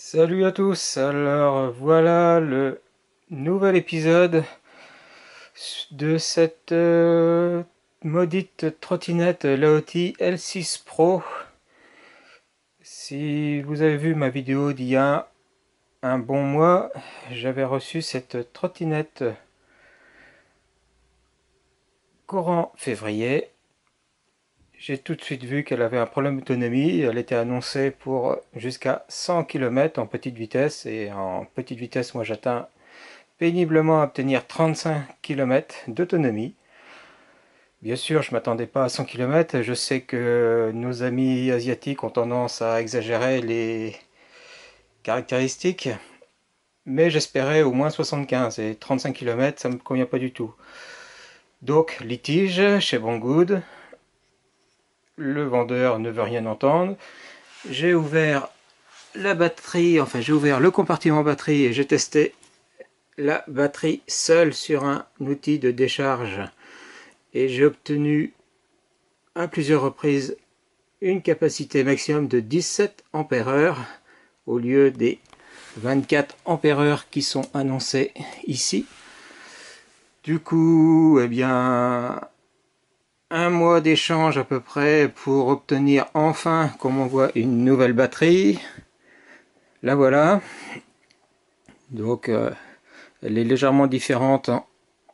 Salut à tous, alors voilà le nouvel épisode de cette maudite trottinette Laoti L6 Pro. Si vous avez vu ma vidéo d'il y a un bon mois, j'avais reçu cette trottinette courant février. J'ai tout de suite vu qu'elle avait un problème d'autonomie, elle était annoncée pour jusqu'à 100 km en petite vitesse, et en petite vitesse moi j'atteins péniblement à obtenir 35 km d'autonomie. Bien sûr, je ne m'attendais pas à 100 km. Je sais que nos amis asiatiques ont tendance à exagérer les caractéristiques, mais j'espérais au moins 75 et 35 km, ça ne me convient pas du tout. Donc, litige chez Banggood. Le vendeur ne veut rien entendre. J'ai ouvert la batterie, enfin j'ai ouvert le compartiment batterie et j'ai testé la batterie seule sur un outil de décharge. Et j'ai obtenu à plusieurs reprises une capacité maximum de 17 ampères-heure au lieu des 24 ampères-heure qui sont annoncés ici. Du coup, eh bien, un mois d'échange à peu près pour obtenir enfin qu'on m'envoie une nouvelle batterie. La voilà. Donc, elle est légèrement différente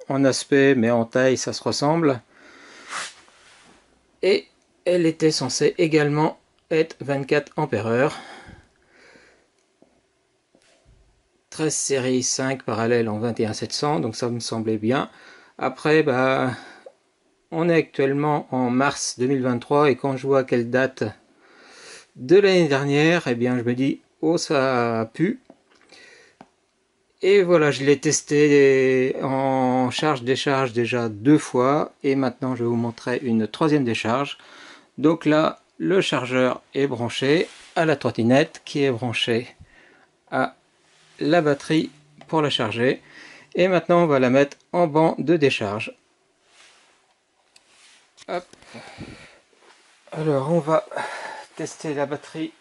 en aspect, mais en taille, ça se ressemble. Et elle était censée également être 24 ampères-heure. 13 série 5 parallèle en 21700, donc ça me semblait bien. Après, bah, on est actuellement en mars 2023 et quand je vois quelle date de l'année dernière, eh bien je me dis, oh ça pue. Et voilà, je l'ai testé en charge-décharge déjà 2 fois et maintenant je vais vous montrer une troisième décharge. Donc là, le chargeur est branché à la trottinette qui est branchée à la batterie pour la charger. Et maintenant, on va la mettre en banc de décharge. Hop. Alors, on va tester la batterie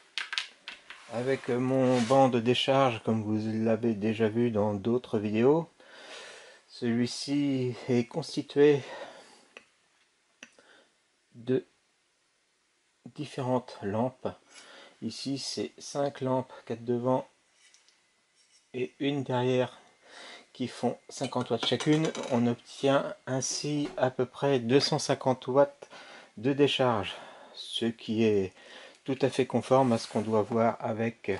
avec mon banc de décharge, comme vous l'avez déjà vu dans d'autres vidéos. Celui-ci est constitué de différentes lampes. Ici, c'est 5 lampes, 4 devant et une derrière, qui font 50 watts chacune. On obtient ainsi à peu près 250 watts de décharge, ce qui est tout à fait conforme à ce qu'on doit voir avec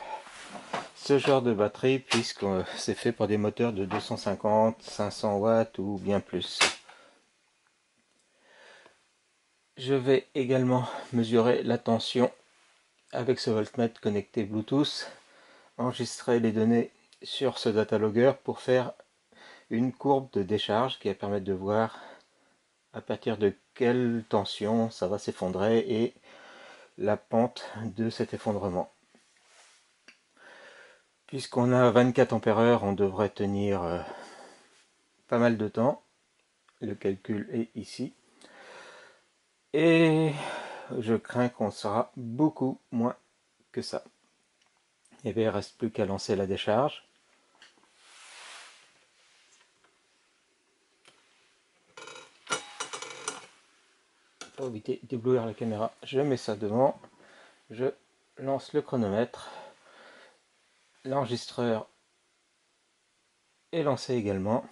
ce genre de batterie, puisque c'est fait pour des moteurs de 250, 500 watts ou bien plus. Je vais également mesurer la tension avec ce voltmètre connecté Bluetooth, enregistrer les données sur ce datalogger pour faire une courbe de décharge qui va permettre de voir à partir de quelle tension ça va s'effondrer et la pente de cet effondrement. Puisqu'on a 24 ampères-heure, on devrait tenir pas mal de temps. Le calcul est ici. Et je crains qu'on sera beaucoup moins que ça. Et bien, il ne reste plus qu'à lancer la décharge. Pour éviter d'éblouir la caméra, je mets ça devant. Je lance le chronomètre. L'enregistreur est lancé également.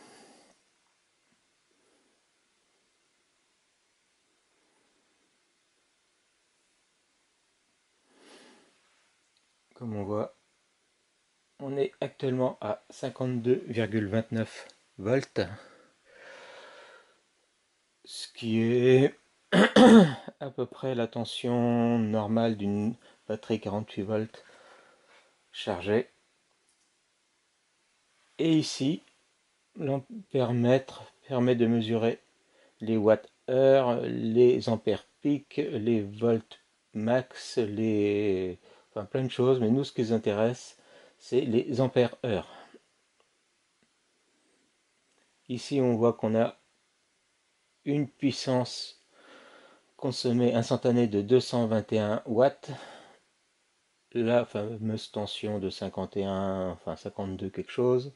Comme on voit, on est actuellement à 52,29 volts, ce qui est à peu près la tension normale d'une batterie 48 volts chargée. Et ici, l'ampère-mètre permet de mesurer les watts-heure, les ampères pic, les volts max, enfin plein de choses, mais nous ce qui nous intéresse, c'est les ampères-heure. Ici, on voit qu'on a une puissance consommée instantanée de 221 watts la fameuse tension de 51, enfin 52 quelque chose.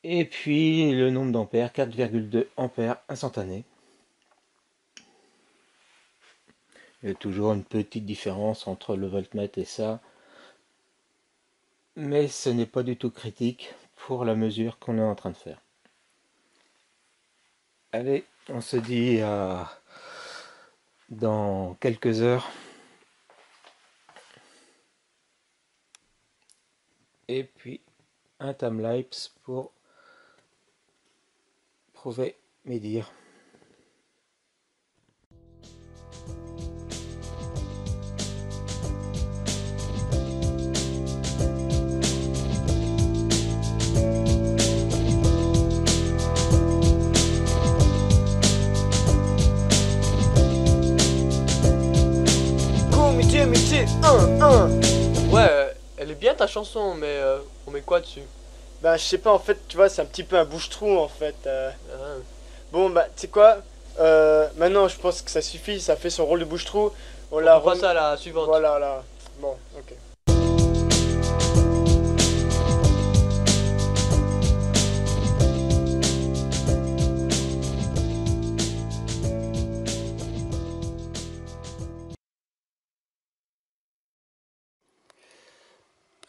Et puis le nombre d'ampères, 4,2 ampères instantanés. Il y a toujours une petite différence entre le voltmètre et ça, mais ce n'est pas du tout critique pour la mesure qu'on est en train de faire. Allez, on se dit dans quelques heures. Et puis un timelapse pour prouver mes dires. Métier 1. Ouais, elle est bien ta chanson, mais on met quoi dessus? Bah je sais pas en fait, tu vois, c'est un petit peu un bouche-trou en fait. Ah. Bon bah tu sais quoi, maintenant je pense que ça suffit, ça fait son rôle de bouche-trou. On On la passe à la suivante. Voilà là. Bon, ok.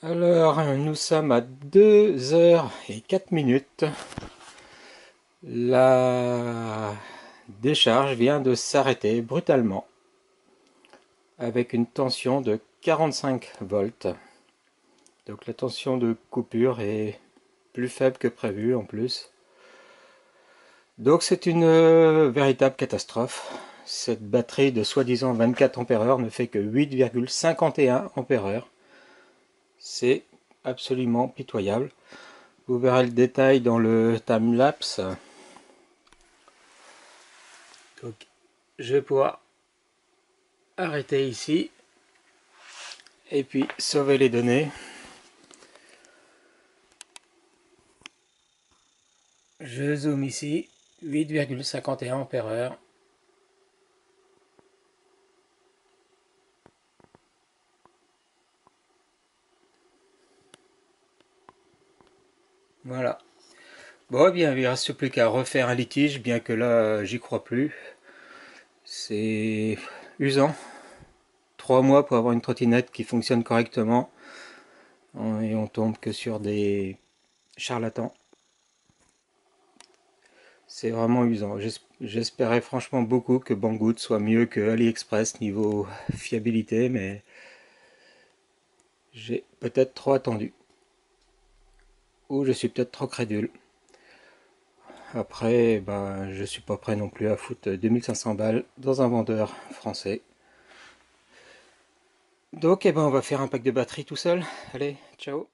Alors, nous sommes à 2h04. La décharge vient de s'arrêter brutalement avec une tension de 45 volts. Donc la tension de coupure est plus faible que prévu en plus. Donc c'est une véritable catastrophe. Cette batterie de soi-disant 24 ampères-heure ne fait que 8,51 ampères-heure. C'est absolument pitoyable. Vous verrez le détail dans le timelapse. Donc, je vais pouvoir arrêter ici et puis sauver les données. Je zoome ici, 8,51 ampères-heure. Voilà. Bon, eh bien, il ne reste plus qu'à refaire un litige, bien que là, j'y crois plus. C'est usant. 3 mois pour avoir une trottinette qui fonctionne correctement. Et on tombe que sur des charlatans. C'est vraiment usant. J'espérais franchement beaucoup que Banggood soit mieux que AliExpress niveau fiabilité, mais j'ai peut-être trop attendu. Ou je suis peut-être trop crédule. Après, ben, je suis pas prêt non plus à foutre 2500 balles dans un vendeur français. Donc, eh ben, on va faire un pack de batterie tout seul. Allez, ciao!